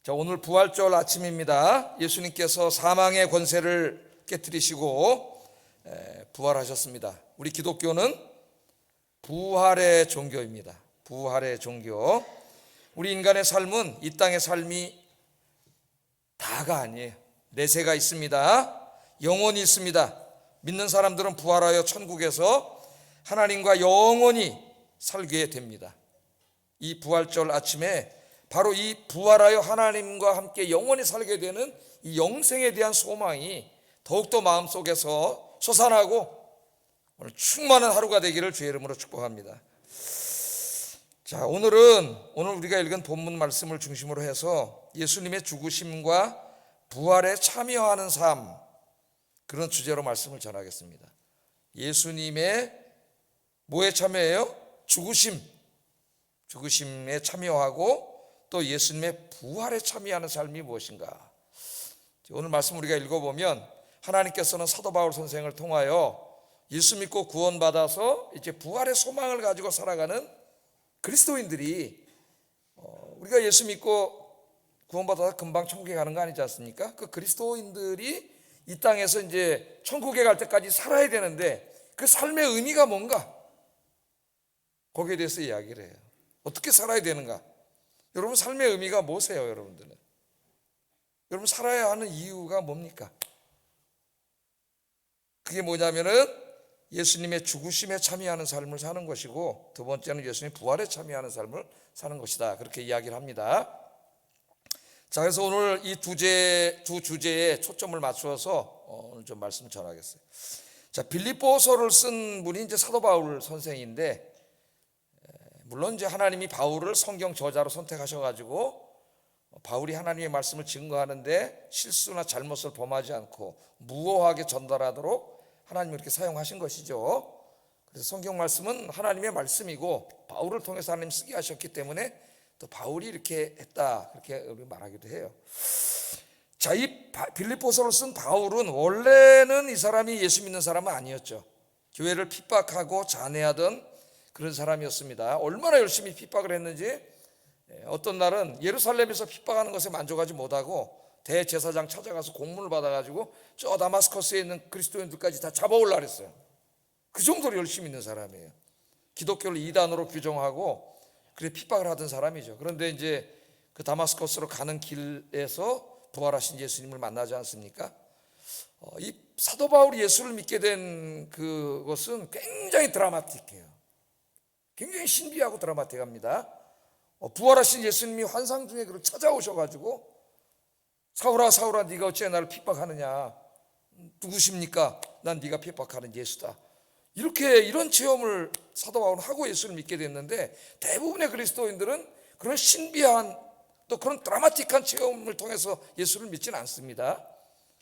자, 오늘 부활절 아침입니다. 예수님께서 사망의 권세를 깨뜨리시고 부활하셨습니다. 우리 기독교는 부활의 종교입니다. 부활의 종교. 우리 인간의 삶은 이 땅의 삶이 다가 아니에요. 내세가 있습니다. 영원히 있습니다. 믿는 사람들은 부활하여 천국에서 하나님과 영원히 살게 됩니다. 이 부활절 아침에 바로 이 부활하여 하나님과 함께 영원히 살게 되는 이 영생에 대한 소망이 더욱더 마음속에서 솟아나고 오늘 충만한 하루가 되기를 주의 이름으로 축복합니다. 자, 오늘 우리가 읽은 본문 말씀을 중심으로 해서 예수님의 죽으심과 부활에 참여하는 삶, 그런 주제로 말씀을 전하겠습니다. 예수님의 뭐에 참여해요? 죽으심에 참여하고 또 예수님의 부활에 참여하는 삶이 무엇인가? 오늘 말씀 우리가 읽어보면 하나님께서는 사도 바울 선생을 통하여 예수 믿고 구원받아서 이제 부활의 소망을 가지고 살아가는 그리스도인들이 우리가 예수 믿고 구원받아서 금방 천국에 가는 거 아니지 않습니까? 그 그리스도인들이 이 땅에서 이제 천국에 갈 때까지 살아야 되는데 그 삶의 의미가 뭔가? 거기에 대해서 이야기를 해요. 어떻게 살아야 되는가? 여러분 삶의 의미가 뭐세요? 여러분들은 여러분 살아야 하는 이유가 뭡니까? 그게 뭐냐면은 예수님의 죽으심에 참여하는 삶을 사는 것이고, 두 번째는 예수님의 부활에 참여하는 삶을 사는 것이다, 그렇게 이야기를 합니다. 자, 그래서 오늘 이 두 주제에 초점을 맞추어서 오늘 좀 말씀 전하겠어요. 자, 빌립보서를 쓴 분이 이제 사도 바울 선생인데, 물론 이제 하나님이 바울을 성경 저자로 선택하셔가지고 바울이 하나님의 말씀을 증거하는데 실수나 잘못을 범하지 않고 무오하게 전달하도록 하나님이 이렇게 사용하신 것이죠. 그래서 성경 말씀은 하나님의 말씀이고 바울을 통해서 하나님 쓰게 하셨기 때문에 또 바울이 이렇게 했다, 그렇게 우리 말하기도 해요. 자, 이 빌립보서를 쓴 바울은 원래는 이 사람이 예수 믿는 사람은 아니었죠. 교회를 핍박하고 잔해하던 그런 사람이었습니다. 얼마나 열심히 핍박을 했는지, 어떤 날은 예루살렘에서 핍박하는 것에 만족하지 못하고 대제사장 찾아가서 공문을 받아가지고 저 다마스커스에 있는 그리스도인들까지 다 잡아올라 그랬어요. 그 정도로 열심히 있는 사람이에요. 기독교를 이단으로 규정하고 그래 핍박을 하던 사람이죠. 그런데 이제 그 다마스커스로 가는 길에서 부활하신 예수님을 만나지 않습니까? 이 사도 바울이 예수를 믿게 된 그것은 굉장히 드라마틱해요. 굉장히 신비하고 드라마틱합니다. 부활하신 예수님이 환상 중에 그를 찾아오셔가지고 사울아 사울아 네가 어찌 나를 핍박하느냐, 누구십니까? 난 네가 핍박하는 예수다. 이런 체험을 사도 바울은 하고 예수를 믿게 됐는데, 대부분의 그리스도인들은 그런 신비한 또 그런 드라마틱한 체험을 통해서 예수를 믿지는 않습니다.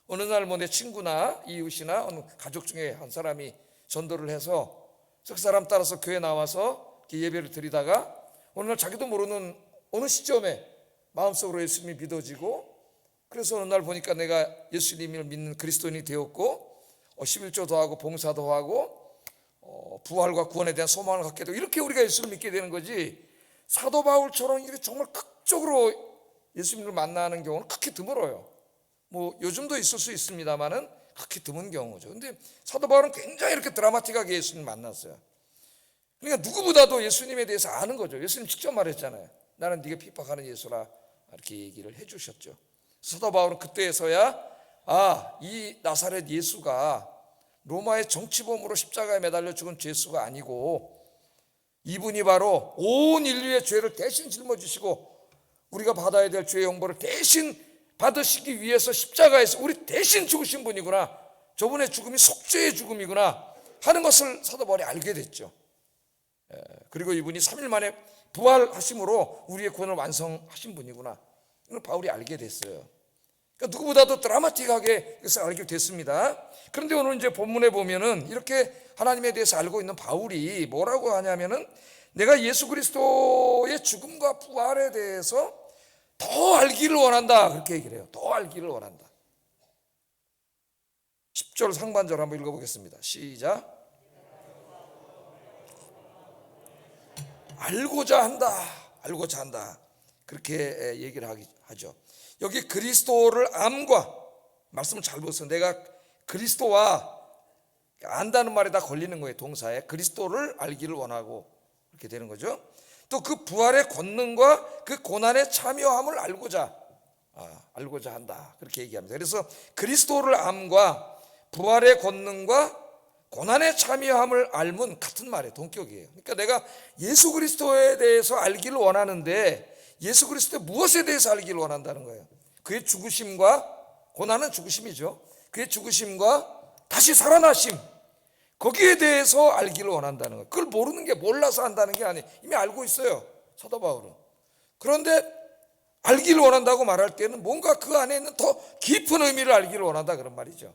어느 날 뭐 내 친구나 이웃이나 어느 가족 중에 한 사람이 전도를 해서 그 사람 따라서 교회 나와서 예배를 드리다가 어느 날 자기도 모르는 어느 시점에 마음속으로 예수님이 믿어지고, 그래서 어느 날 보니까 내가 예수님을 믿는 그리스도인이 되었고 11조도 하고 봉사도 하고 부활과 구원에 대한 소망을 갖게 되고, 이렇게 우리가 예수를 믿게 되는 거지, 사도 바울처럼 이렇게 정말 극적으로 예수님을 만나는 경우는 극히 드물어요. 뭐 요즘도 있을 수 있습니다만은 극히 드문 경우죠. 근데 사도 바울은 굉장히 이렇게 드라마틱하게 예수님을 만났어요. 그러니까 누구보다도 예수님에 대해서 아는 거죠. 예수님 직접 말했잖아요. 나는 네가 핍박하는 예수라, 이렇게 얘기를 해주셨죠. 사도 바울은 그때에서야 이 나사렛 예수가 로마의 정치범으로 십자가에 매달려 죽은 죄수가 아니고 이분이 바로 온 인류의 죄를 대신 짊어지시고 우리가 받아야 될 죄의 형벌을 대신 받으시기 위해서 십자가에서 우리 대신 죽으신 분이구나, 저분의 죽음이 속죄의 죽음이구나 하는 것을 사도 바울이 알게 됐죠. 그리고 이분이 3일 만에 부활하심으로 우리의 구원을 완성하신 분이구나, 이걸 바울이 알게 됐어요. 그러니까 누구보다도 드라마틱하게 이것을 알게 됐습니다. 그런데 오늘 이제 본문에 보면은 이렇게 하나님에 대해서 알고 있는 바울이 뭐라고 하냐면은 내가 예수 그리스도의 죽음과 부활에 대해서 더 알기를 원한다, 그렇게 얘기를 해요. 더 알기를 원한다. 10절 상반절 한번 읽어보겠습니다. 시작. 알고자 한다. 그렇게 얘기를 하죠. 여기 그리스도를 암과, 말씀을 잘 보세요. 내가 그리스도와, 안다는 말에 다 걸리는 거예요. 동사에 그리스도를 알기를 원하고, 이렇게 되는 거죠. 또 그 부활의 권능과 그 고난의 참여함을 알고자 한다, 그렇게 얘기합니다. 그래서 그리스도를 암과 부활의 권능과 고난의 참여함을 알면 같은 말이에요. 동격이에요. 그러니까 내가 예수 그리스도에 대해서 알기를 원하는데, 예수 그리스도의 무엇에 대해서 알기를 원한다는 거예요. 그의 죽으심과, 고난은 죽으심이죠. 그의 죽으심과 다시 살아나심, 거기에 대해서 알기를 원한다는 거예요. 그걸 모르는 게, 몰라서 한다는 게 아니에요. 이미 알고 있어요, 사도 바울은. 그런데 알기를 원한다고 말할 때는 뭔가 그 안에 있는 더 깊은 의미를 알기를 원한다, 그런 말이죠.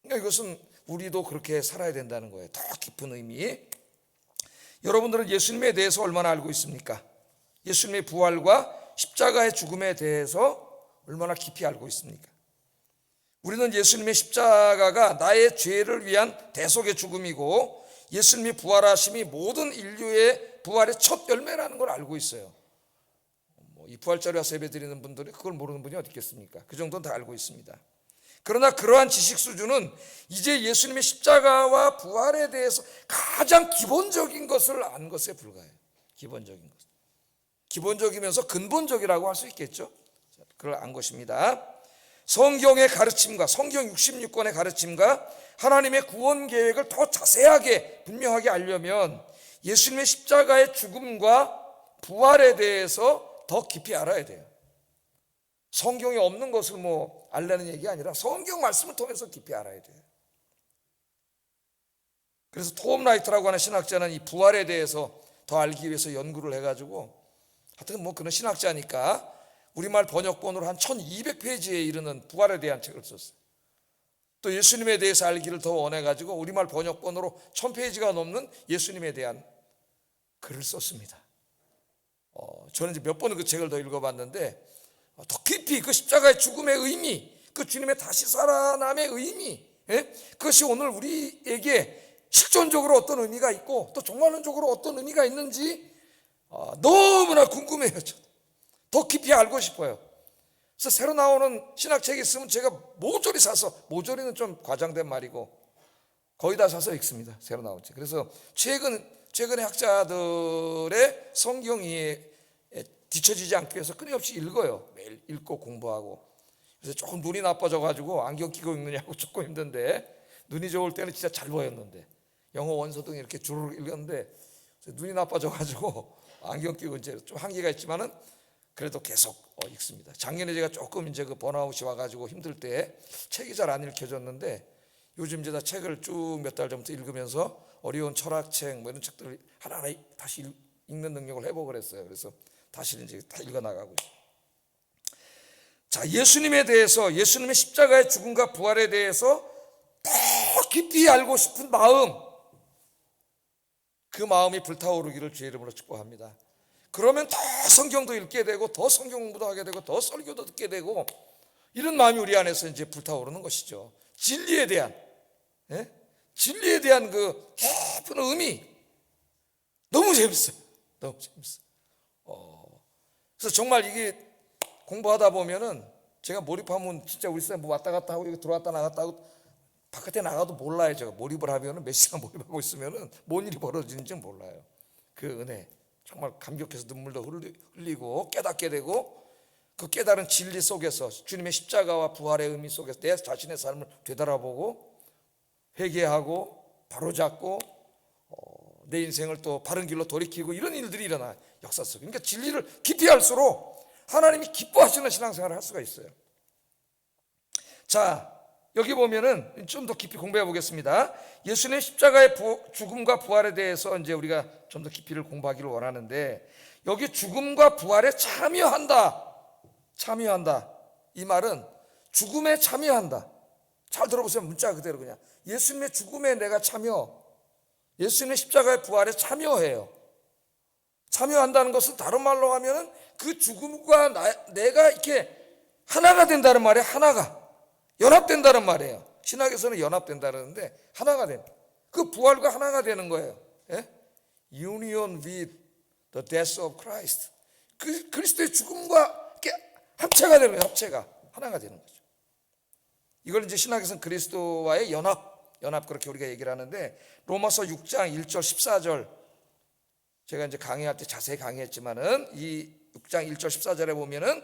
그러니까 이것은 우리도 그렇게 살아야 된다는 거예요. 더 깊은 의미. 여러분들은 예수님에 대해서 얼마나 알고 있습니까? 예수님의 부활과 십자가의 죽음에 대해서 얼마나 깊이 알고 있습니까? 우리는 예수님의 십자가가 나의 죄를 위한 대속의 죽음이고, 예수님이 부활하심이 모든 인류의 부활의 첫 열매라는 걸 알고 있어요. 이 부활절에 와서 예배 드리는 분들이 그걸 모르는 분이 어디 있겠습니까? 그 정도는 다 알고 있습니다. 그러나 그러한 지식 수준은 이제 예수님의 십자가와 부활에 대해서 가장 기본적인 것을 안 것에 불과해요. 기본적인 것. 기본적이면서 근본적이라고 할 수 있겠죠. 그걸 안 것입니다. 성경의 가르침과, 성경 66권의 가르침과 하나님의 구원 계획을 더 자세하게 분명하게 알려면 예수님의 십자가의 죽음과 부활에 대해서 더 깊이 알아야 돼요. 성경에 없는 것을 알려는 얘기가 아니라 성경 말씀을 통해서 깊이 알아야 돼요. 그래서 톰 라이트라고 하는 신학자는 이 부활에 대해서 더 알기 위해서 연구를 해가지고, 하여튼 그는 신학자니까 우리말 번역본으로 한 1200페이지에 이르는 부활에 대한 책을 썼어요. 또 예수님에 대해서 알기를 더 원해가지고 우리말 번역본으로 1000페이지가 넘는 예수님에 대한 글을 썼습니다. 저는 이제 몇 번은 그 책을 더 읽어봤는데, 더 깊이 그 십자가의 죽음의 의미, 그 주님의 다시 살아남의 의미, 그것이 오늘 우리에게 실존적으로 어떤 의미가 있고 또 종말론적으로 어떤 의미가 있는지 너무나 궁금해요. 더 깊이 알고 싶어요. 그래서 새로 나오는 신학책이 있으면 제가 모조리 사서, 모조리는 좀 과장된 말이고 거의 다 사서 읽습니다, 새로 나온 책. 그래서 최근의 학자들의 성경이 뒤처지지 않기 위해서 끊임없이 읽어요. 매일 읽고 공부하고. 그래서 조금 눈이 나빠져가지고 안경 끼고 읽느냐고 조금 힘든데, 눈이 좋을 때는 진짜 잘 보였는데, 영어 원서 등 이렇게 주르륵 읽었는데 눈이 나빠져가지고 안경 끼고 이제 좀 한계가 있지만은 그래도 계속 읽습니다. 작년에 제가 조금 이제 그 번아웃이 와가지고 힘들 때 책이 잘 안 읽혀졌는데, 요즘 이제 다 책을 쭉 몇 달 전부터 읽으면서 어려운 철학책 이런 책들을 하나하나 다시 읽는 능력을 회복을 했어요. 그래서 다시 이제 다 읽어나가고 있어요. 자, 예수님에 대해서, 예수님의 십자가의 죽음과 부활에 대해서 더 깊이 알고 싶은 마음, 그 마음이 불타오르기를 주의 이름으로 축복합니다. 그러면 더 성경도 읽게 되고 더 성경 공부도 하게 되고 더 설교도 듣게 되고, 이런 마음이 우리 안에서 이제 불타오르는 것이죠. 진리에 대한 그 깊은 의미, 너무 재밌어요. 너무 재밌어요. 그래서 정말 이게 공부하다 보면은 제가 몰입하면 진짜 우리 사람 왔다 갔다 하고 들어왔다 나갔다 하고 바깥에 나가도 몰라요. 제가 몰입을 하면은 몇 시간 몰입하고 있으면은 뭔 일이 벌어지는지 몰라요. 그 은혜 정말 감격해서 눈물도 흘리고 깨닫게 되고, 그 깨달은 진리 속에서 주님의 십자가와 부활의 의미 속에서 내 자신의 삶을 되돌아보고 회개하고 바로잡고 내 인생을 또 바른 길로 돌이키고, 이런 일들이 일어나, 역사 속에. 그러니까 진리를 깊이 할수록 하나님이 기뻐하시는 신앙생활을 할 수가 있어요. 자, 여기 보면은 좀 더 깊이 공부해 보겠습니다. 예수님의 십자가의 죽음과 부활에 대해서 이제 우리가 좀 더 깊이를 공부하기를 원하는데, 여기 죽음과 부활에 참여한다. 이 말은 죽음에 참여한다. 잘 들어보세요. 문자 그대로 그냥. 예수님의 죽음에 내가 예수님의 십자가의 부활에 참여해요. 참여한다는 것은 다른 말로 하면은 그 죽음과 내가 이렇게 하나가 된다는 말이에요. 하나가 연합된다는 말이에요. 신학에서는 연합된다는데 하나가 된다. 그 부활과 하나가 되는 거예요. Union with the death of Christ. 그 그리스도의 죽음과 이렇게 합체가 되는 거예요. 합체가 하나가 되는 거죠. 이걸 이제 신학에서는 그리스도와의 연합 그렇게 우리가 얘기를 하는데, 로마서 6장 1절 14절 제가 이제 강의할 때 자세히 강의했지만은 이 6장 1절 14절에 보면은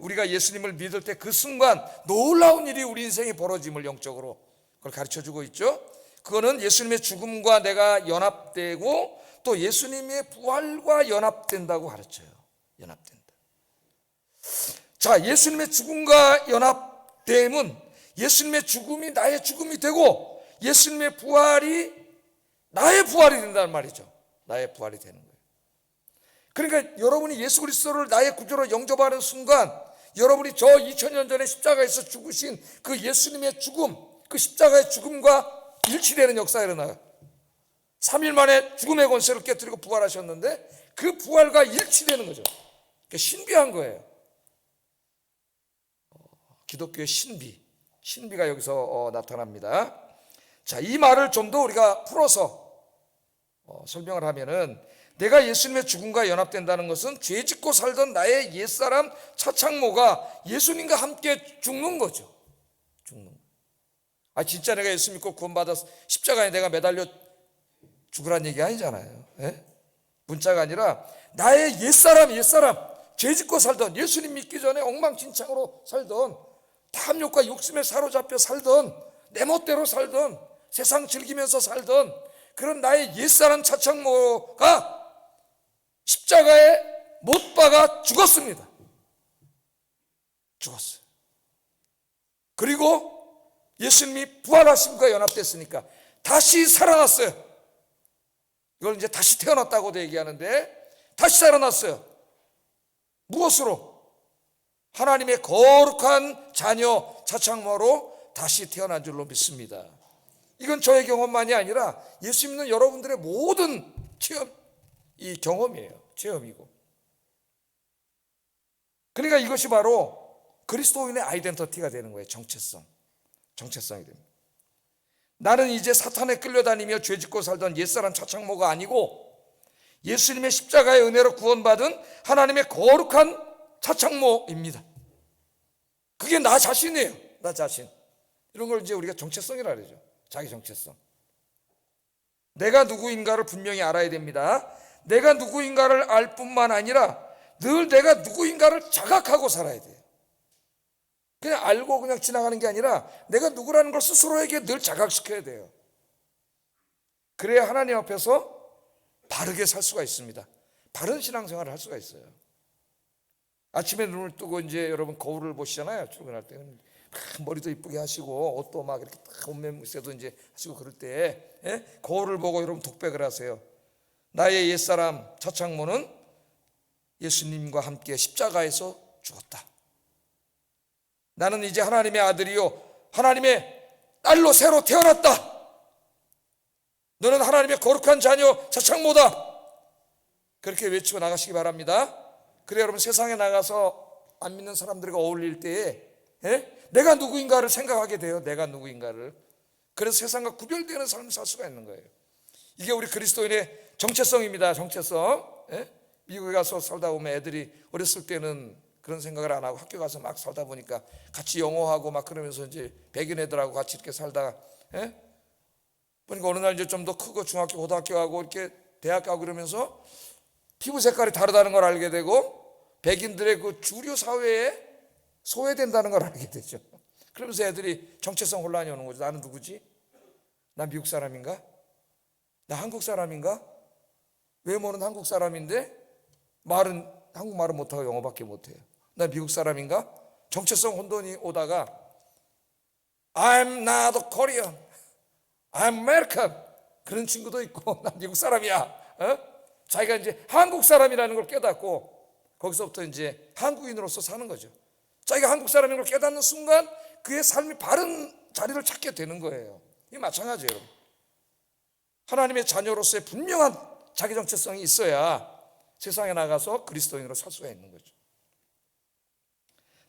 우리가 예수님을 믿을 때 그 순간 놀라운 일이 우리 인생에 벌어짐을 영적으로 그걸 가르쳐 주고 있죠. 그거는 예수님의 죽음과 내가 연합되고 또 예수님의 부활과 연합된다고 가르쳐요. 연합된다. 자, 예수님의 죽음과 연합됨은 예수님의 죽음이 나의 죽음이 되고 예수님의 부활이 나의 부활이 된다는 말이죠. 나의 부활이 되는 거예요. 그러니까 여러분이 예수 그리스도를 나의 구주로 영접하는 순간, 여러분이 저 2000년 전에 십자가에서 죽으신 그 예수님의 죽음, 그 십자가의 죽음과 일치되는 역사가 일어나요. 3일 만에 죽음의 권세를 깨뜨리고 부활하셨는데 그 부활과 일치되는 거죠. 신비한 거예요. 기독교의 신비가 여기서 나타납니다. 자, 이 말을 좀 더 우리가 풀어서 설명을 하면은, 내가 예수님의 죽음과 연합된다는 것은 죄 짓고 살던 나의 옛사람 차창모가 예수님과 함께 죽는 거죠. 죽는. 진짜 내가 예수 믿고 구원받아서 십자가에 내가 매달려 죽으란 얘기 아니잖아요. 예? 문자가 아니라 나의 옛사람 죄 짓고 살던, 예수님 믿기 전에 엉망진창으로 살던, 탐욕과 욕심에 사로잡혀 살던, 내 멋대로 살던, 세상 즐기면서 살던 그런 나의 옛사람 차창모가 십자가에 못 박아 죽었습니다. 죽었어요. 그리고 예수님이 부활하심과 연합됐으니까 다시 살아났어요. 이걸 이제 다시 태어났다고도 얘기하는데, 다시 살아났어요. 무엇으로? 하나님의 거룩한 자녀 차창모로 다시 태어난 줄로 믿습니다. 이건 저의 경험만이 아니라 예수 믿는 여러분들의 모든 이 경험이에요. 체험이고. 그러니까 이것이 바로 그리스도인의 아이덴티티가 되는 거예요. 정체성이 됩니다. 나는 이제 사탄에 끌려다니며 죄짓고 살던 옛사람 차창모가 아니고 예수님의 십자가의 은혜로 구원받은 하나님의 거룩한 차창모입니다. 그게 나 자신이에요. 나 자신. 이런 걸 이제 우리가 정체성이라 그러죠. 자기 정체성. 내가 누구인가를 분명히 알아야 됩니다. 내가 누구인가를 알 뿐만 아니라 늘 내가 누구인가를 자각하고 살아야 돼요. 그냥 알고 그냥 지나가는 게 아니라 내가 누구라는 걸 스스로에게 늘 자각시켜야 돼요. 그래야 하나님 앞에서 바르게 살 수가 있습니다. 바른 신앙생활을 할 수가 있어요. 아침에 눈을 뜨고 이제 여러분 거울을 보시잖아요. 출근할 때는 머리도 이쁘게 하시고 옷도 막 이렇게 딱 옷매무새도 이제 하시고 그럴 때 거울을 보고 여러분 독백을 하세요. 나의 옛사람 차창모는 예수님과 함께 십자가에서 죽었다. 나는 이제 하나님의 아들이요 하나님의 딸로 새로 태어났다. 너는 하나님의 거룩한 자녀 차창모다. 그렇게 외치고 나가시기 바랍니다. 그래 여러분, 세상에 나가서 안 믿는 사람들과 어울릴 때에 내가 누구인가를 생각하게 돼요. 내가 누구인가를. 그래서 세상과 구별되는 삶을 살 수가 있는 거예요. 이게 우리 그리스도인의 정체성입니다. 정체성. 미국에 가서 살다 보면 애들이 어렸을 때는 그런 생각을 안 하고 학교 가서 막 살다 보니까 같이 영어하고 막 그러면서 이제 백인 애들하고 같이 이렇게 살다가 보니까 어느 날 이제 좀 더 크고 중학교 고등학교 가고 이렇게 대학 가고 그러면서 피부 색깔이 다르다는 걸 알게 되고 백인들의 그 주류 사회에 소외된다는 걸 알게 되죠. 그러면서 애들이 정체성 혼란이 오는 거죠. 나는 누구지? 나 미국 사람인가? 나 한국 사람인가? 외모는 한국 사람인데 말은 한국말은 못하고 영어밖에 못해요. 나 미국 사람인가? 정체성 혼돈이 오다가 I'm not a Korean, I'm American. 그런 친구도 있고 나 미국 사람이야. 자기가 이제 한국 사람이라는 걸 깨닫고 거기서부터 이제 한국인으로서 사는 거죠. 자기가 한국 사람인 걸 깨닫는 순간 그의 삶이 바른 자리를 찾게 되는 거예요. 이게 마찬가지예요, 여러분. 하나님의 자녀로서의 분명한 자기 정체성이 있어야 세상에 나가서 그리스도인으로 살 수가 있는 거죠.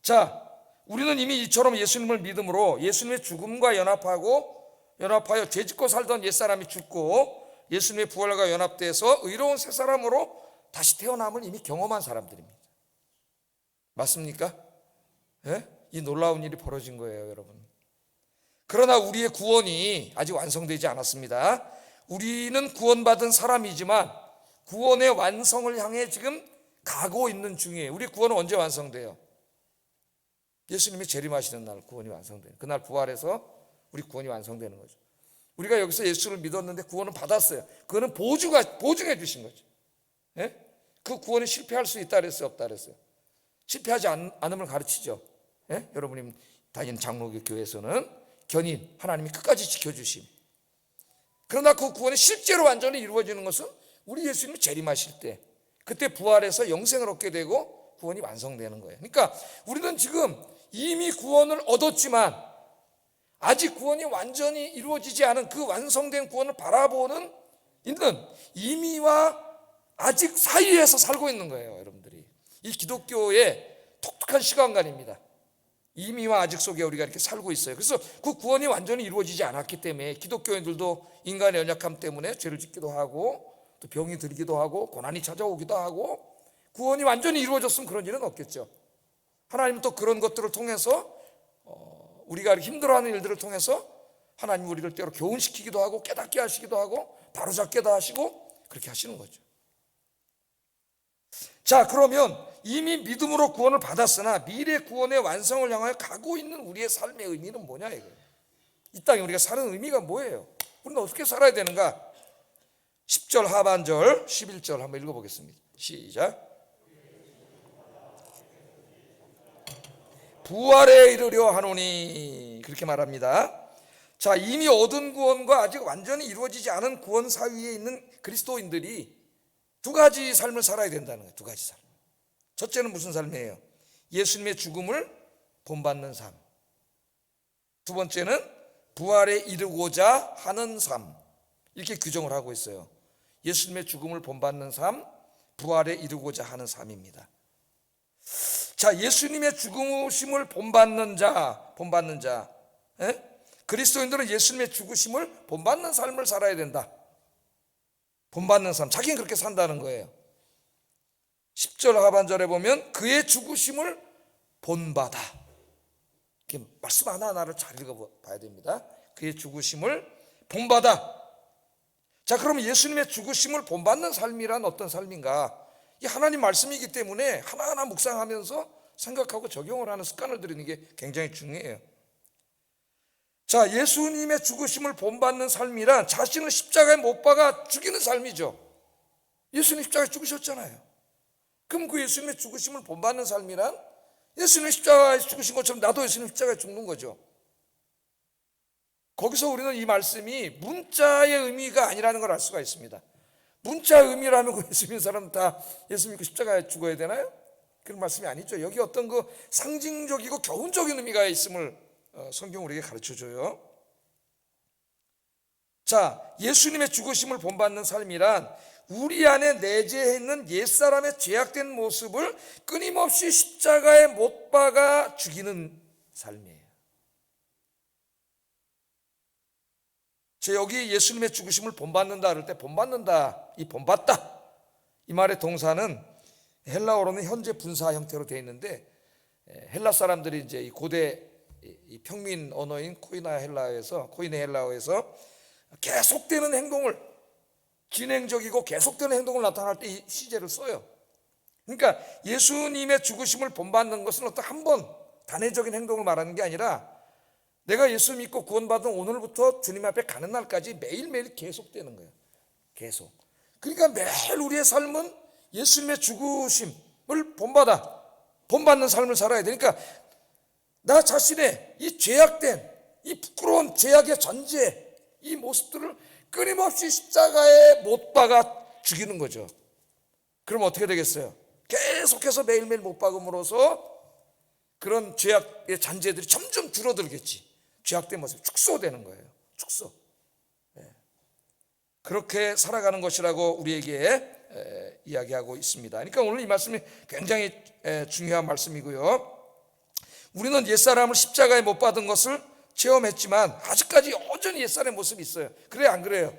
자, 우리는 이미 이처럼 예수님을 믿음으로 예수님의 죽음과 연합하여 죄짓고 살던 옛사람이 죽고 예수님의 부활과 연합돼서 의로운 새 사람으로 다시 태어남을 이미 경험한 사람들입니다. 맞습니까? 예? 이 놀라운 일이 벌어진 거예요, 여러분. 그러나 우리의 구원이 아직 완성되지 않았습니다. 우리는 구원받은 사람이지만 구원의 완성을 향해 지금 가고 있는 중이에요. 우리 구원은 언제 완성돼요? 예수님이 재림하시는 날 구원이 완성돼요. 그날 부활해서 우리 구원이 완성되는 거죠. 우리가 여기서 예수를 믿었는데 구원은 받았어요. 그거는 보증해 주신 거죠. 예? 그 구원이 실패할 수 있다 그랬어요, 없다 그랬어요? 실패하지 않음을 가르치죠. 예? 여러분이 다니는 장로교 교회에서는 견인, 하나님이 끝까지 지켜주심. 그러나 그 구원이 실제로 완전히 이루어지는 것은 우리 예수님이 재림하실 때, 그때 부활해서 영생을 얻게 되고 구원이 완성되는 거예요. 그러니까 우리는 지금 이미 구원을 얻었지만 아직 구원이 완전히 이루어지지 않은 그 완성된 구원을 바라보는 있는 이미와 아직 사이에서 살고 있는 거예요, 여러분들이. 이 기독교의 독특한 시간관입니다. 이미와 아직 속에 우리가 이렇게 살고 있어요. 그래서 그 구원이 완전히 이루어지지 않았기 때문에 기독교인들도 인간의 연약함 때문에 죄를 짓기도 하고 또 병이 들기도 하고 고난이 찾아오기도 하고, 구원이 완전히 이루어졌으면 그런 일은 없겠죠. 하나님은 또 그런 것들을 통해서 우리가 힘들어하는 일들을 통해서 하나님 우리를 때로 교훈시키기도 하고 깨닫게 하시기도 하고 바로잡게도 하시고 그렇게 하시는 거죠. 자, 그러면 이미 믿음으로 구원을 받았으나 미래 구원의 완성을 향하여 가고 있는 우리의 삶의 의미는 뭐냐 이거예요. 이 땅에 우리가 사는 의미가 뭐예요? 우리는 어떻게 살아야 되는가? 10절 하반절 11절 한번 읽어보겠습니다. 시작. 부활에 이르려 하노니, 그렇게 말합니다. 자, 이미 얻은 구원과 아직 완전히 이루어지지 않은 구원 사이에 있는 그리스도인들이 두 가지 삶을 살아야 된다는 거예요. 두 가지 삶. 첫째는 무슨 삶이에요? 예수님의 죽음을 본받는 삶. 두 번째는 부활에 이르고자 하는 삶. 이렇게 규정을 하고 있어요. 예수님의 죽음을 본받는 삶, 부활에 이르고자 하는 삶입니다. 자, 예수님의 죽으심을 본받는 자, 예? 그리스도인들은 예수님의 죽으심을 본받는 삶을 살아야 된다. 본받는 삶, 자기는 그렇게 산다는 거예요. 10절 하반절에 보면 그의 죽으심을 본받아. 이렇게 말씀 하나하나를 잘 읽어봐야 됩니다. 그의 죽으심을 본받아. 자, 그러면 예수님의 죽으심을 본받는 삶이란 어떤 삶인가? 이 하나님 말씀이기 때문에 하나하나 묵상하면서 생각하고 적용을 하는 습관을 들이는 게 굉장히 중요해요. 자, 예수님의 죽으심을 본받는 삶이란 자신을 십자가에 못 박아 죽이는 삶이죠. 예수님 십자가에 죽으셨잖아요. 그럼 그 예수님의 죽으심을 본받는 삶이란 예수님의 십자가에 죽으신 것처럼 나도 예수님 십자가에 죽는 거죠. 거기서 우리는 이 말씀이 문자의 의미가 아니라는 걸 알 수가 있습니다. 문자의 의미라면 그 예수 믿는 사람 다 예수 믿고 십자가에 죽어야 되나요? 그런 말씀이 아니죠. 여기 어떤 그 상징적이고 교훈적인 의미가 있음을 성경 우리에게 가르쳐줘요. 자, 예수님의 죽으심을 본받는 삶이란 우리 안에 내재해 있는 옛사람의 죄악된 모습을 끊임없이 십자가에 못 박아 죽이는 삶이에요. 여기 예수님의 죽으심을 본받는다 그럴 때 본받는다, 이 본받다, 이 말의 동사는 헬라어로는 현재 분사 형태로 되어 있는데, 헬라 사람들이 이제 이 고대 이 평민 언어인 코이네 헬라어에서 계속되는 행동을, 진행적이고 계속되는 행동을 나타낼 때 이 시제를 써요. 그러니까 예수님의 죽으심을 본받는 것은 어떤 한 번 단회적인 행동을 말하는 게 아니라 내가 예수 믿고 구원받은 오늘부터 주님 앞에 가는 날까지 매일매일 계속되는 거예요. 계속. 그러니까 매일 우리의 삶은 예수님의 죽으심을 본받는 삶을 살아야 되니까 나 자신의 이 죄악된, 이 부끄러운 죄악의 전제, 이 모습들을 끊임없이 십자가에 못 박아 죽이는 거죠. 그럼 어떻게 되겠어요? 계속해서 매일매일 못 박음으로써 그런 죄악의 잔재들이 점점 줄어들겠지. 죄악된 모습이 축소되는 거예요. 축소. 그렇게 살아가는 것이라고 우리에게 이야기하고 있습니다. 그러니까 오늘 이 말씀이 굉장히 중요한 말씀이고요. 우리는 옛사람을 십자가에 못 박은 것을 체험했지만 아직까지 여전히 옛사람의 모습이 있어요. 그래요, 안 그래요?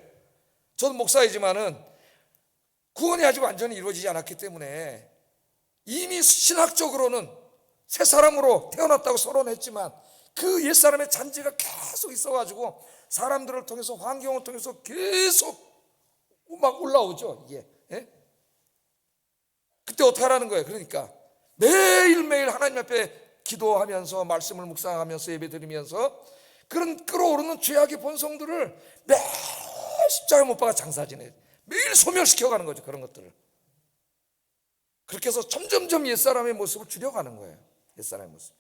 저도 목사이지만은 구원이 아직 완전히 이루어지지 않았기 때문에 이미 신학적으로는 새 사람으로 태어났다고 선언했지만 그 옛사람의 잔재가 계속 있어가지고 사람들을 통해서, 환경을 통해서 계속 막 올라오죠, 이게. 예? 그때 어떻게 하라는 거예요? 그러니까 매일매일 하나님 앞에 기도하면서, 말씀을 묵상하면서, 예배드리면서 그런 끓어오르는 죄악의 본성들을 매일 십자가에 못 박아 장사 지내, 매일 소멸시켜가는 거죠, 그런 것들을. 그렇게 해서 점점점 옛사람의 모습을 줄여가는 거예요. 옛사람의 모습.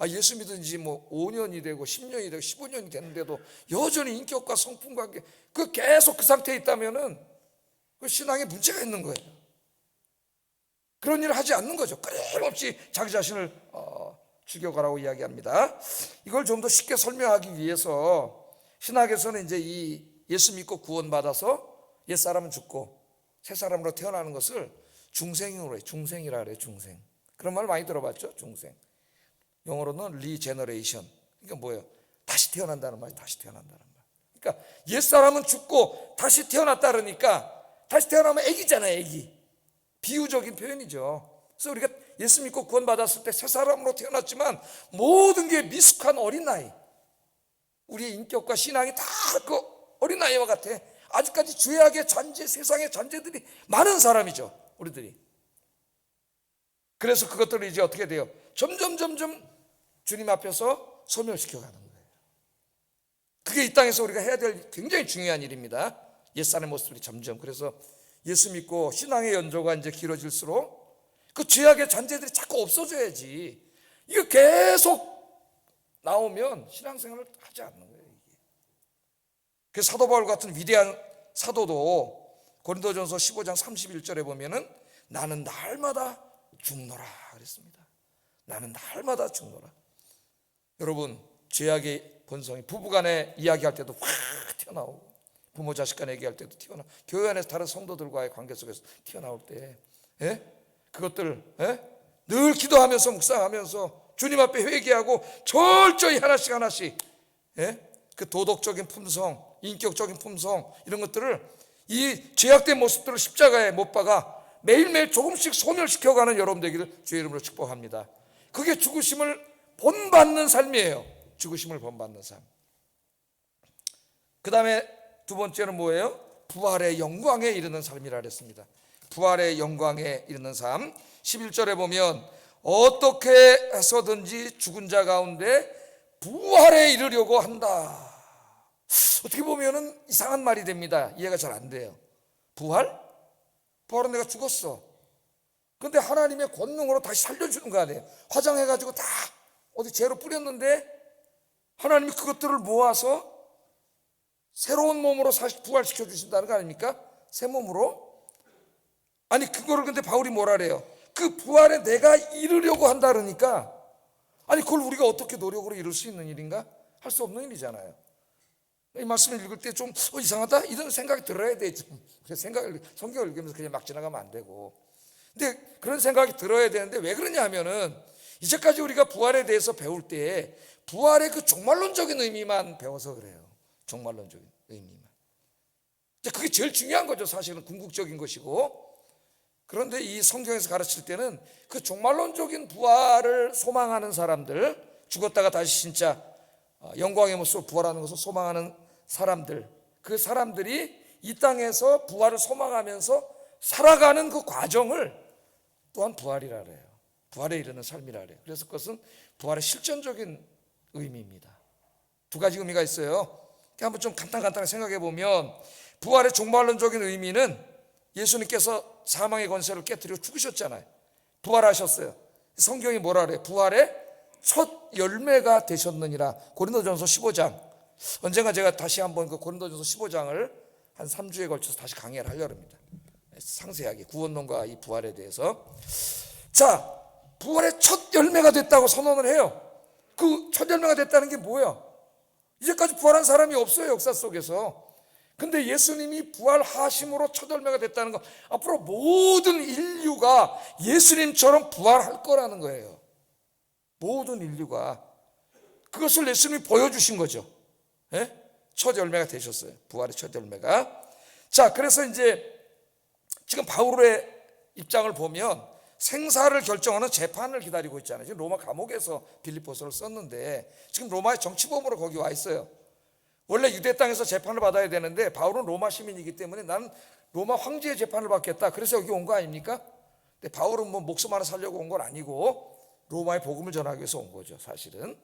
예수 믿은 지 뭐 5년이 되고 10년이 되고 15년이 됐는데도 여전히 인격과 성품 관계, 그 계속 그 상태에 있다면은 그 신앙에 문제가 있는 거예요. 그런 일을 하지 않는 거죠. 끊임없이 자기 자신을 죽여가라고 이야기합니다. 이걸 좀 더 쉽게 설명하기 위해서 신학에서는 이제 이 예수 믿고 구원받아서 옛사람은 죽고 새 사람으로 태어나는 것을 중생으로 해요. 중생이라 그래요. 중생. 그런 말 많이 들어봤죠? 중생. 영어로는 리제너레이션. 그러니까 뭐예요? 다시 태어난다는 말이에요. 다시 태어난다는 말. 그러니까 옛사람은 죽고 다시 태어났다 그러니까 다시 태어나면 애기잖아요. 애기. 비유적인 표현이죠. 그래서 우리가 예수 믿고 구원받았을 때 새 사람으로 태어났지만 모든 게 미숙한 어린아이, 우리의 인격과 신앙이 다 그 어린아이와 같아. 아직까지 죄악의 잔재, 세상의 잔재들이 많은 사람이죠, 우리들이. 그래서 그것들을 이제 어떻게 돼요? 점점 주님 앞에서 소멸시켜가는 거예요. 그게 이 땅에서 우리가 해야 될 굉장히 중요한 일입니다. 옛사람의 모습들이 점점. 그래서 예수 믿고 신앙의 연조가 이제 길어질수록 그 죄악의 잔재들이 자꾸 없어져야지. 이거 계속 나오면 신앙생활을 하지 않는 거예요. 이게. 그래서 사도 바울 같은 위대한 사도도 고린도전서 15장 31절에 보면은 나는 날마다 죽노라 그랬습니다. 나는 날마다 죽노라. 여러분, 죄악의 본성이 부부간에 이야기할 때도 확 튀어나오고, 부모 자식 간에 얘기할 때도 튀어나오고, 교회 안에서 다른 성도들과의 관계 속에서 튀어나올 때, 그것들 늘 기도하면서 묵상하면서 주님 앞에 회개하고 철저히 하나씩 그 도덕적인 품성, 인격적인 품성, 이런 것들을, 이 죄악된 모습들을 십자가에 못 박아 매일매일 조금씩 소멸시켜가는 여러분 되기를 주의 이름으로 축복합니다. 그게 죽으심을 본받는 삶이에요. 죽으심을 본받는 삶. 그 다음에 두 번째는 뭐예요? 부활의 영광에 이르는 삶이라 그랬습니다. 부활의 영광에 이르는 삶. 11절에 보면 어떻게 해서든지 죽은 자 가운데 부활에 이르려고 한다. 어떻게 보면은 이상한 말이 됩니다. 이해가 잘 안 돼요. 부활? 부활은 내가 죽었어. 그런데 하나님의 권능으로 다시 살려주는 거 아니에요. 화장해가지고 다 어디 재로 뿌렸는데 하나님이 그것들을 모아서 새로운 몸으로 부활시켜 주신다는 거 아닙니까? 새 몸으로. 아니 그거를 근데 바울이 뭐라 그래요? 그 부활에 내가 이르려고 한다 그러니까, 아니 그걸 우리가 어떻게 노력으로 이룰 수 있는 일인가? 할 수 없는 일이잖아요. 이 말씀을 읽을 때 좀 이상하다 이런 생각이 들어야 되지. 성경을 읽으면서 그냥 막 지나가면 안 되고. 근데 그런 생각이 들어야 되는데 왜 그러냐 하면은 이제까지 우리가 부활에 대해서 배울 때 부활의 그 종말론적인 의미만 배워서 그래요. 종말론적인 의미만. 그게 제일 중요한 거죠. 사실은 궁극적인 것이고. 그런데 이 성경에서 가르칠 때는 그 종말론적인 부활을 소망하는 사람들, 죽었다가 다시 진짜 영광의 모습으로 부활하는 것을 소망하는 사람들, 그 사람들이 이 땅에서 부활을 소망하면서 살아가는 그 과정을 또한 부활이라 그래요. 부활에 이르는 삶이라 그래요. 그래서 그것은 부활의 실전적인 의미입니다. 두 가지 의미가 있어요. 한번 좀 간단하게 생각해 보면, 부활의 종말론적인 의미는 예수님께서 사망의 권세를 깨뜨리고 죽으셨잖아요. 부활하셨어요. 성경이 뭐라 그래요? 부활의 첫 열매가 되셨느니라. 고린도전서 15장. 언젠가 제가 다시 한번 그 고린도전서 15장을 한 3주에 걸쳐서 다시 강의를 하려고 합니다. 상세하게 구원론과 이 부활에 대해서. 자, 부활의 첫 열매가 됐다고 선언을 해요. 그 첫 열매가 됐다는 게 뭐야? 이제까지 부활한 사람이 없어요, 역사 속에서. 근데 예수님이 부활하심으로 첫 열매가 됐다는 거, 앞으로 모든 인류가 예수님처럼 부활할 거라는 거예요. 모든 인류가. 그것을 예수님이 보여주신 거죠. 첫 열매가 되셨어요. 부활의 첫 열매가. 자, 그래서 이제 지금 바울의 입장을 보면 생사를 결정하는 재판을 기다리고 있잖아요. 지금 로마 감옥에서 빌립보서를 썼는데 지금 로마의 정치범으로 거기 와 있어요. 원래 유대 땅에서 재판을 받아야 되는데 바울은 로마 시민이기 때문에 나는 로마 황제의 재판을 받겠다. 그래서 여기 온 거 아닙니까? 근데 바울은 뭐 목숨 하나 살려고 온 건 아니고 로마의 복음을 전하기 위해서 온 거죠, 사실은.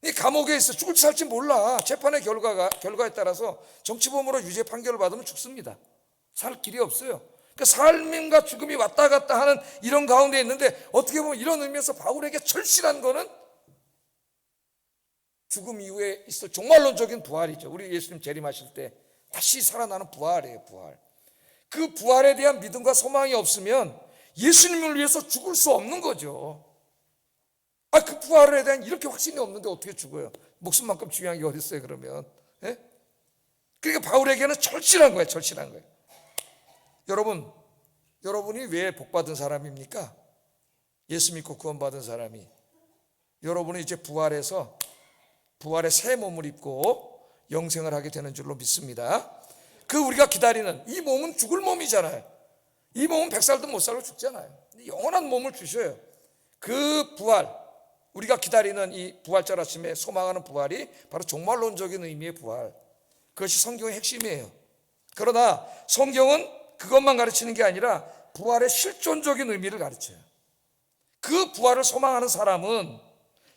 이 감옥에 있어 죽을지 살지 몰라. 재판의 결과에 따라서 정치범으로 유죄 판결을 받으면 죽습니다. 살 길이 없어요. 그러니까 삶과 죽음이 왔다 갔다 하는 이런 가운데 있는데 어떻게 보면 이런 의미에서 바울에게 절실한 거는 죽음 이후에 있을 종말론적인 부활이죠. 우리 예수님 재림하실 때 다시 살아나는 부활이에요, 부활. 그 부활에 대한 믿음과 소망이 없으면 예수님을 위해서 죽을 수 없는 거죠. 그 부활에 대한 이렇게 확신이 없는데 어떻게 죽어요? 목숨만큼 중요한 게 어디 있어요, 그러면? 예? 그러니까 바울에게는 절실한 거예요, 절실한 거예요. 여러분이 왜 복받은 사람입니까? 예수 믿고 구원받은 사람이. 여러분은 이제 부활해서 부활의 새 몸을 입고 영생을 하게 되는 줄로 믿습니다. 그 우리가 기다리는 이 몸은 죽을 몸이잖아요. 이 몸은 100살도 못 살고 죽잖아요. 영원한 몸을 주셔요. 그 부활, 우리가 기다리는 이 부활절 아침에 소망하는 부활이 바로 종말론적인 의미의 부활. 그것이 성경의 핵심이에요. 그러나 성경은 그것만 가르치는 게 아니라 부활의 실존적인 의미를 가르쳐요. 그 부활을 소망하는 사람은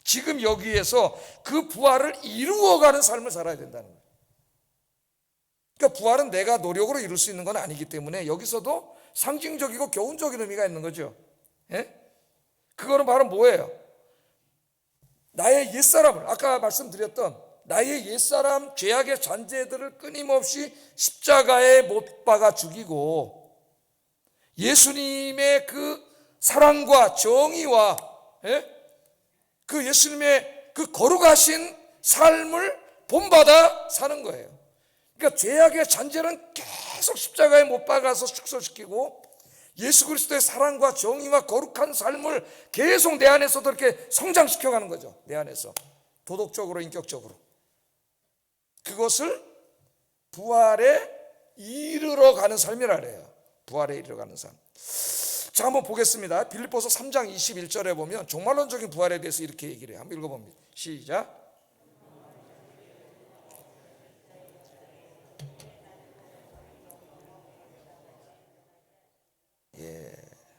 지금 여기에서 그 부활을 이루어가는 삶을 살아야 된다는 거예요. 그러니까 부활은 내가 노력으로 이룰 수 있는 건 아니기 때문에 여기서도 상징적이고 교훈적인 의미가 있는 거죠. 예? 그거는 바로 뭐예요? 나의 옛사람을, 아까 말씀드렸던 나의 옛사람 죄악의 잔재들을 끊임없이 십자가에 못 박아 죽이고 예수님의 그 사랑과 정의와 그 예수님의 그 거룩하신 삶을 본받아 사는 거예요. 그러니까 죄악의 잔재는 계속 십자가에 못 박아서 축소시키고 예수 그리스도의 사랑과 정의와 거룩한 삶을 계속 내 안에서도 이렇게 성장시켜가는 거죠. 내 안에서 도덕적으로, 인격적으로. 그것을 부활에 이르러 가는 삶이라 그래요. 부활에 이르러 가는 삶. 자, 한번 보겠습니다. 빌립보서 3장 21절에 보면 종말론적인 부활에 대해서 이렇게 얘기를 해요. 한번 읽어봅니다. 시작.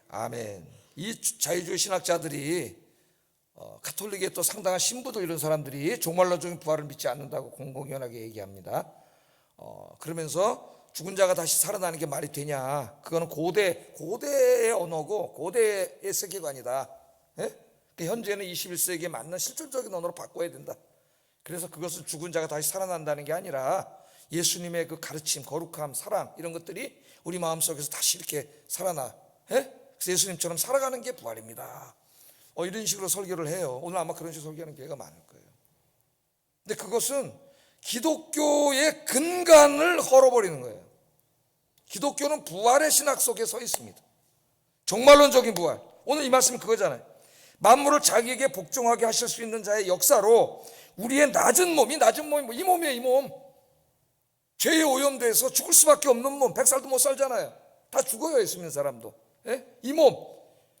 아멘. 이 자유주의 신학자들이 가톨릭의 또 상당한 신부들 이런 사람들이 종말론적인 부활을 믿지 않는다고 공공연하게 얘기합니다. 그러면서 죽은 자가 다시 살아나는 게 말이 되냐? 그거는 고대의 언어고 고대의 세계관이다. 현재는 21세기에 맞는 실존적인 언어로 바꿔야 된다. 그래서 그것은 죽은 자가 다시 살아난다는 게 아니라 예수님의 그 가르침, 거룩함, 사랑 이런 것들이 우리 마음속에서 다시 이렇게 살아나. 그래서 예수님처럼 살아가는 게 부활입니다. 이런 식으로 설교를 해요. 오늘 아마 그런 식으로 설교하는 기회가 많을 거예요. 근데 그것은 기독교의 근간을 헐어버리는 거예요. 기독교는 부활의 신학 속에 서 있습니다. 종말론적인 부활. 오늘 이 말씀은 그거잖아요. 만물을 자기에게 복종하게 하실 수 있는 자의 역사로 우리의 낮은 몸이 이 몸이에요, 이 몸. 죄에 오염돼서 죽을 수밖에 없는 몸. 100살도 못 살잖아요. 다 죽어요, 예수 믿는 사람도. 이 몸.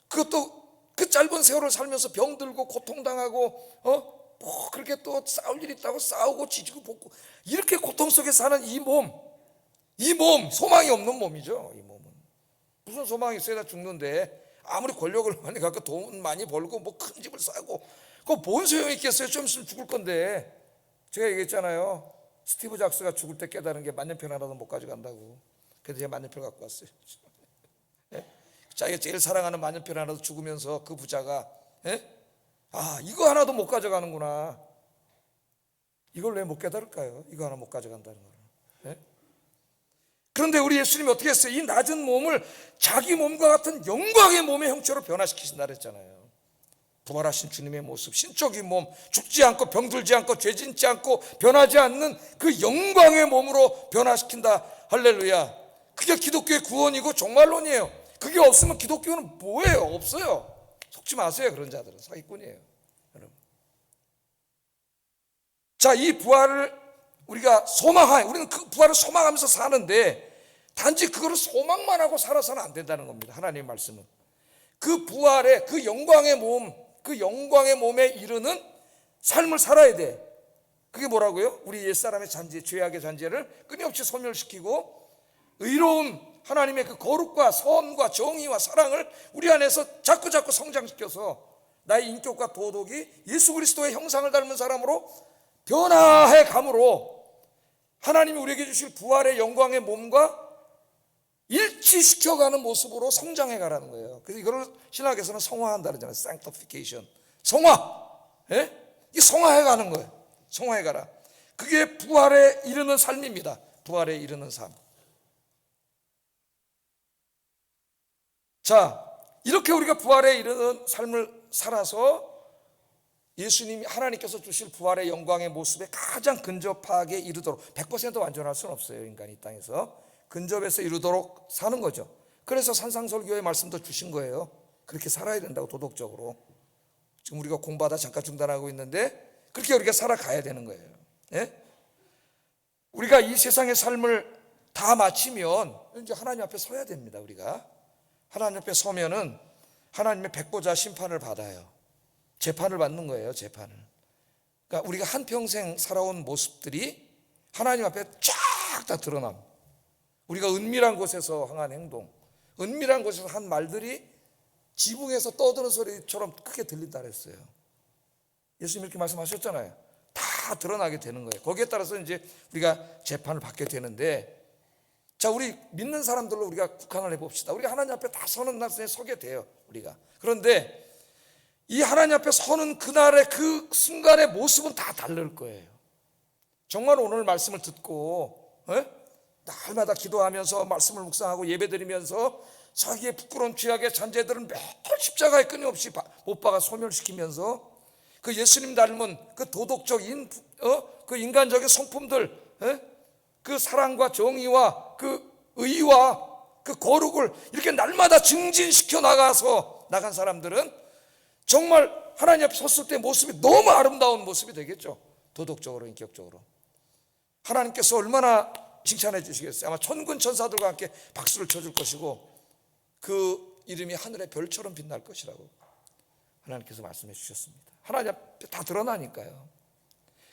그것도 그 짧은 세월을 살면서 병들고 고통당하고 뭐 그렇게 또 싸울 일이 있다고 싸우고 지지고 볶고 이렇게 고통 속에 사는 이 몸 소망이 없는 몸이죠. 이 몸은 무슨 소망이 있어야 다 죽는데 아무리 권력을 많이 갖고 돈 많이 벌고 뭐 큰 집을 사고 그거 뭔 소용이 있겠어요. 좀 있으면 죽을 건데. 제가 얘기했잖아요. 스티브 잡스가 죽을 때 깨달은 게 만년필 하나도 못 가져간다고. 그래서 제가 만년필 갖고 왔어요. 자기가 제일 사랑하는 만년필 하나도 죽으면서 그 부자가 이거 하나도 못 가져가는구나. 이걸 왜 못 깨달을까요? 이거 하나 못 가져간다는 걸. 그런데 우리 예수님이 어떻게 했어요? 이 낮은 몸을 자기 몸과 같은 영광의 몸의 형체로 변화시키신다 그랬잖아요. 부활하신 주님의 모습, 신적인 몸, 죽지 않고 병들지 않고 죄짓지 않고 변하지 않는 그 영광의 몸으로 변화시킨다. 할렐루야. 그게 기독교의 구원이고 종말론이에요. 그게 없으면 기독교는 뭐예요? 없어요. 속지 마세요. 그런 자들은 사기꾼이에요, 여러분. 자, 이 부활을 우리가 우리는 그 부활을 소망하면서 사는데 단지 그거를 소망만 하고 살아서는 안 된다는 겁니다. 하나님의 말씀은 그 부활의 그 영광의 몸, 그 영광의 몸에 이르는 삶을 살아야 돼. 그게 뭐라고요? 우리 옛사람의 잔재, 죄악의 잔재를 끊임없이 소멸시키고 의로운 하나님의 그 거룩과 선과 정의와 사랑을 우리 안에서 자꾸자꾸 성장시켜서 나의 인격과 도덕이 예수 그리스도의 형상을 닮은 사람으로 변화해 감으로 하나님이 우리에게 주실 부활의 영광의 몸과 일치시켜가는 모습으로 성장해 가라는 거예요. 그래서 이거를 신학에서는 성화한다 그러잖아요. sanctification. 성화. 예? 이 성화해 가는 거예요. 성화해 가라. 그게 부활에 이르는 삶입니다. 부활에 이르는 삶. 자, 이렇게 우리가 부활에 이르는 삶을 살아서 예수님이 하나님께서 주실 부활의 영광의 모습에 가장 근접하게 이르도록 100% 완전할 수는 없어요. 인간이 이 땅에서 근접해서 이루도록 사는 거죠. 그래서 산상설교의 말씀도 주신 거예요. 그렇게 살아야 된다고 도덕적으로. 지금 우리가 공부하다 잠깐 중단하고 있는데 그렇게 우리가 살아가야 되는 거예요. 예? 우리가 이 세상의 삶을 다 마치면 이제 하나님 앞에 서야 됩니다. 우리가 하나님 앞에 서면은 하나님의 백보자 심판을 받아요. 재판을 받는 거예요. 재판을. 그러니까 우리가 한평생 살아온 모습들이 하나님 앞에 쫙 다 드러납니다. 우리가 은밀한 곳에서 행한 행동, 은밀한 곳에서 한 말들이 지붕에서 떠드는 소리처럼 크게 들린다 그랬어요. 예수님 이렇게 말씀하셨잖아요. 다 드러나게 되는 거예요. 거기에 따라서 이제 우리가 재판을 받게 되는데, 자, 우리 믿는 사람들로 우리가 국한을 해봅시다. 우리가 하나님 앞에 다 서는 날에 서게 돼요. 우리가. 그런데 이 하나님 앞에 서는 그날의 그 순간의 모습은 다 다를 거예요. 정말 오늘 말씀을 듣고 날마다 기도하면서 말씀을 묵상하고 예배드리면서 자기의 부끄러운 죄악의 잔재들은 매일 십자가에 끊임없이 못 박아 소멸시키면서 그 예수님 닮은 그 도덕적인 그 인간적인 성품들, 그 사랑과 정의와 그 의와 그 거룩을 이렇게 날마다 증진시켜 나간 사람들은 정말 하나님 앞에 섰을 때 모습이 너무 아름다운 모습이 되겠죠. 도덕적으로, 인격적으로. 하나님께서 얼마나 칭찬해 주시겠어요. 아마 천군 천사들과 함께 박수를 쳐줄 것이고 그 이름이 하늘의 별처럼 빛날 것이라고 하나님께서 말씀해 주셨습니다. 하나님 앞에 다 드러나니까요.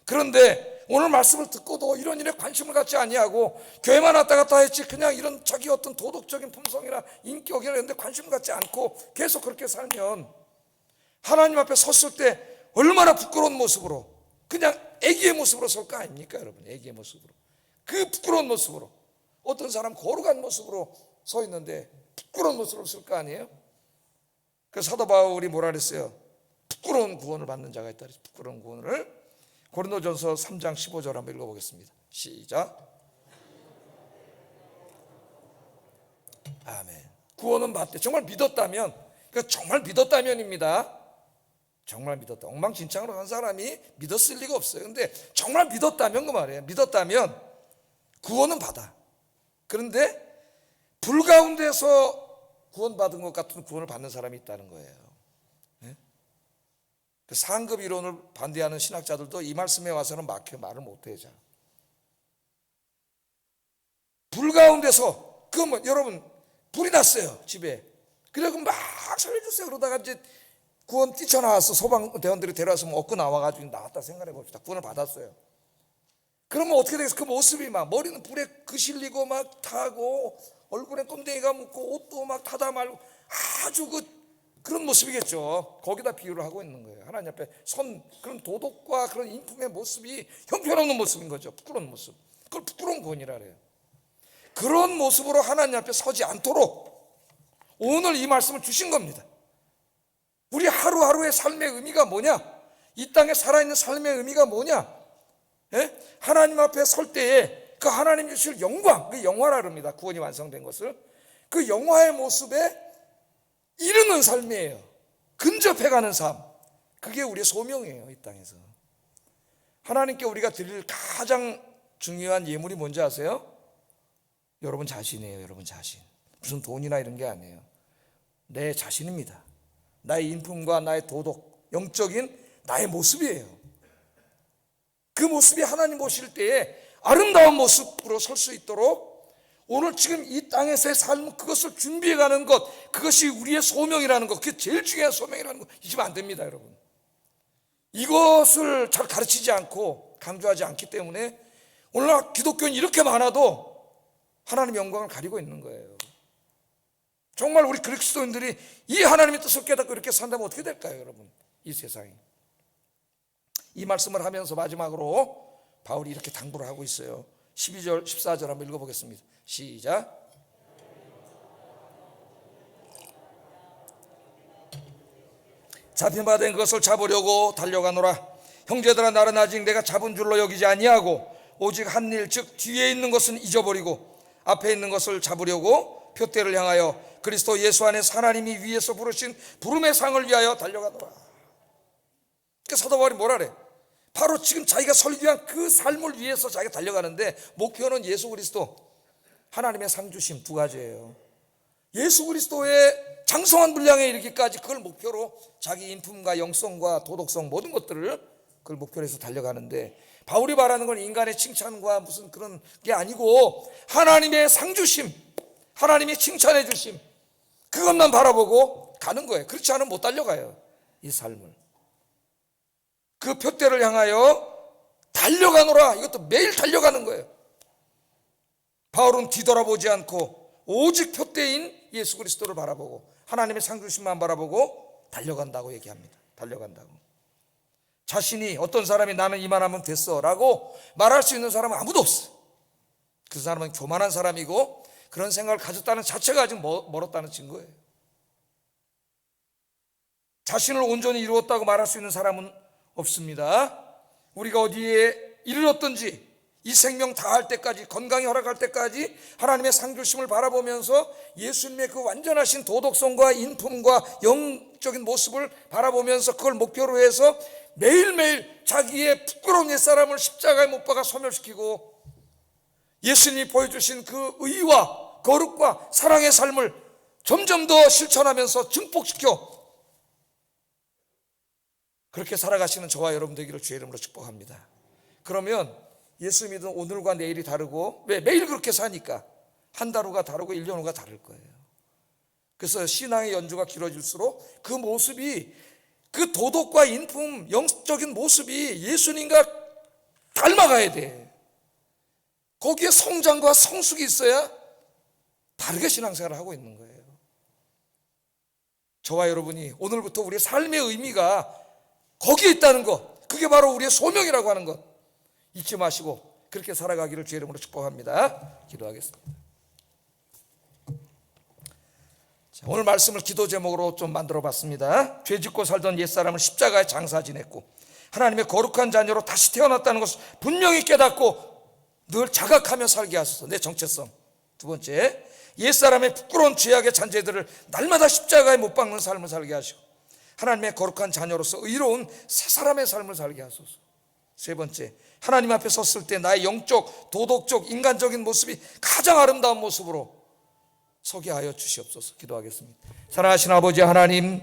그런데 오늘 말씀을 듣고도 이런 일에 관심을 갖지 아니하고 교회만 왔다 갔다 했지 그냥 이런 자기 어떤 도덕적인 품성이나 인격이나 이런 데 관심을 갖지 않고 계속 그렇게 살면 하나님 앞에 섰을 때 얼마나 부끄러운 모습으로 그냥 애기의 모습으로 설 거 아닙니까 여러분. 애기의 모습으로. 그 부끄러운 모습으로 어떤 사람 거룩한 모습으로 서 있는데 부끄러운 모습으로 쓸 거 아니에요. 그래서 사도 바울이 뭐라 그랬어요. 부끄러운 구원을 받는 자가 있다. 부끄러운 구원을 고린도전서 3장 15절 한번 읽어보겠습니다. 시작. 아멘. 구원은 받되 정말 믿었다면, 그러니까 정말 믿었다면입니다. 정말 믿었다. 엉망진창으로 한 사람이 믿었을 리가 없어요. 근데 정말 믿었다면 그 말이에요. 믿었다면 구원은 받아. 그런데 불 가운데서 구원받은 것 같은 구원을 받는 사람이 있다는 거예요. 네? 그 상급 이론을 반대하는 신학자들도 이 말씀에 와서는 막혀 말을 못해요. 불 가운데서 여러분 불이 났어요 집에. 그래서 막 살려주세요 그러다가 이제 구원 뛰쳐나와서 소방대원들이 데려와서 얻고 나와가지고 나왔다 생각해 봅시다. 구원을 받았어요. 그러면 어떻게 되겠어요? 그 모습이 막 머리는 불에 그실리고 막 타고 얼굴에 껌댕이가 묻고 옷도 막 타다 말고 아주 그런 모습이겠죠. 거기다 비유를 하고 있는 거예요. 하나님 앞에 선 그런 도덕과 그런 인품의 모습이 형편없는 모습인 거죠. 부끄러운 모습. 그걸 부끄러운 구원이라 그래요. 그런 모습으로 하나님 앞에 서지 않도록 오늘 이 말씀을 주신 겁니다. 우리 하루하루의 삶의 의미가 뭐냐? 이 땅에 살아있는 삶의 의미가 뭐냐? 하나님 앞에 설 때에 그 하나님 주실 영광, 그 영화라 합니다. 구원이 완성된 것을. 그 영화의 모습에 이르는 삶이에요. 근접해가는 삶. 그게 우리의 소명이에요. 이 땅에서. 하나님께 우리가 드릴 가장 중요한 예물이 뭔지 아세요? 여러분 자신이에요. 여러분 자신. 무슨 돈이나 이런 게 아니에요. 내 자신입니다. 나의 인품과 나의 도덕, 영적인 나의 모습이에요. 그 모습이 하나님 보실 때에 아름다운 모습으로 설 수 있도록 오늘 지금 이 땅에서의 삶, 그것을 준비해가는 것, 그것이 우리의 소명이라는 것, 그게 제일 중요한 소명이라는 것 잊으면 안 됩니다, 여러분. 이것을 잘 가르치지 않고 강조하지 않기 때문에 오늘날 기독교는 이렇게 많아도 하나님의 영광을 가리고 있는 거예요. 정말 우리 그리스도인들이 이 하나님의 뜻을 깨닫고 이렇게 산다면 어떻게 될까요, 여러분? 이 세상이. 이 말씀을 하면서 마지막으로 바울이 이렇게 당부를 하고 있어요. 12절, 14절 한번 읽어보겠습니다. 시작. 잡힌 바 된 것을 잡으려고 달려가노라. 형제들아, 나는 아직 내가 잡은 줄로 여기지 아니하고 오직 한 일, 즉 뒤에 있는 것은 잊어버리고 앞에 있는 것을 잡으려고 표대를 향하여 그리스도 예수 안에서 하나님이 위에서 부르신 부름의 상을 위하여 달려가노라. 그러니까 사도 바울이 뭐라 그래? 바로 지금 자기가 설교한 그 삶을 위해서 자기가 달려가는데 목표는 예수 그리스도, 하나님의 상 주심 두 가지예요. 예수 그리스도의 장성한 분량에 이르기까지 그걸 목표로 자기 인품과 영성과 도덕성 모든 것들을 그걸 목표로 해서 달려가는데, 바울이 말하는 건 인간의 칭찬과 무슨 그런 게 아니고 하나님의 상 주심, 하나님의 칭찬해 주심, 그것만 바라보고 가는 거예요. 그렇지 않으면 못 달려가요, 이 삶을. 그 표대를 향하여 달려가노라. 이것도 매일 달려가는 거예요. 바울은 뒤돌아보지 않고 오직 표대인 예수 그리스도를 바라보고 하나님의 상주심만 바라보고 달려간다고 얘기합니다. 달려간다고. 자신이 어떤 사람이 나는 이만하면 됐어 라고 말할 수 있는 사람은 아무도 없어. 그 사람은 교만한 사람이고 그런 생각을 가졌다는 자체가 아직 멀었다는 증거예요. 자신을 온전히 이루었다고 말할 수 있는 사람은 없습니다. 우리가 어디에 이르렀든지 이 생명 다할 때까지, 건강이 허락할 때까지 하나님의 상주심을 바라보면서 예수님의 그 완전하신 도덕성과 인품과 영적인 모습을 바라보면서 그걸 목표로 해서 매일매일 자기의 부끄러운 옛사람을 십자가에 못 박아 소멸시키고 예수님이 보여주신 그 의와 거룩과 사랑의 삶을 점점 더 실천하면서 증폭시켜 그렇게 살아가시는 저와 여러분 되기를 주의 이름으로 축복합니다. 그러면 예수 믿은 오늘과 내일이 다르고, 왜? 매일 그렇게 사니까 한 달 후가 다르고 1년 후가 다를 거예요. 그래서 신앙의 연주가 길어질수록 그 모습이, 그 도덕과 인품, 영적인 모습이 예수님과 닮아가야 돼. 거기에 성장과 성숙이 있어야 바르게 신앙생활을 하고 있는 거예요. 저와 여러분이 오늘부터 우리의 삶의 의미가 거기에 있다는 것, 그게 바로 우리의 소명이라고 하는 것 잊지 마시고 그렇게 살아가기를 주의 이름으로 축복합니다. 기도하겠습니다. 자, 오늘 말씀을 기도 제목으로 좀 만들어 봤습니다. 죄 짓고 살던 옛사람을 십자가에 장사 지냈고 하나님의 거룩한 자녀로 다시 태어났다는 것을 분명히 깨닫고 늘 자각하며 살게 하소서. 내 정체성. 두 번째, 옛사람의 부끄러운 죄악의 잔재들을 날마다 십자가에 못 박는 삶을 살게 하시고 하나님의 거룩한 자녀로서 의로운 새 사람의 삶을 살게 하소서. 세 번째, 하나님 앞에 섰을 때 나의 영적, 도덕적, 인간적인 모습이 가장 아름다운 모습으로 서게 하여 주시옵소서. 기도하겠습니다. 사랑하신 아버지 하나님,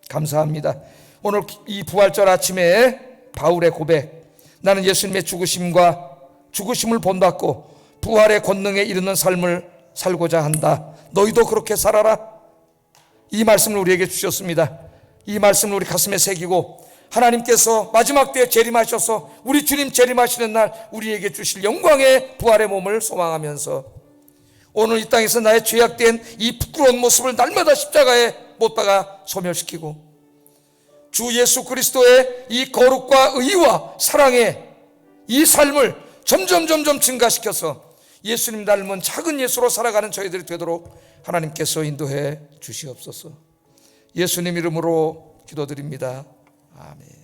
감사합니다. 오늘 이 부활절 아침에 바울의 고백, 나는 예수님의 죽으심을 본받고 부활의 권능에 이르는 삶을 살고자 한다. 너희도 그렇게 살아라. 이 말씀을 우리에게 주셨습니다. 이 말씀을 우리 가슴에 새기고 하나님께서 마지막 때에 재림하셔서 우리 주님 재림하시는 날 우리에게 주실 영광의 부활의 몸을 소망하면서 오늘 이 땅에서 나의 죄악된 이 부끄러운 모습을 날마다 십자가에 못 박아 소멸시키고 주 예수 그리스도의 이 거룩과 의와 사랑의 이 삶을 점점 증가시켜서 예수님 닮은 작은 예수로 살아가는 저희들이 되도록 하나님께서 인도해 주시옵소서. 예수님 이름으로 기도드립니다. 아멘.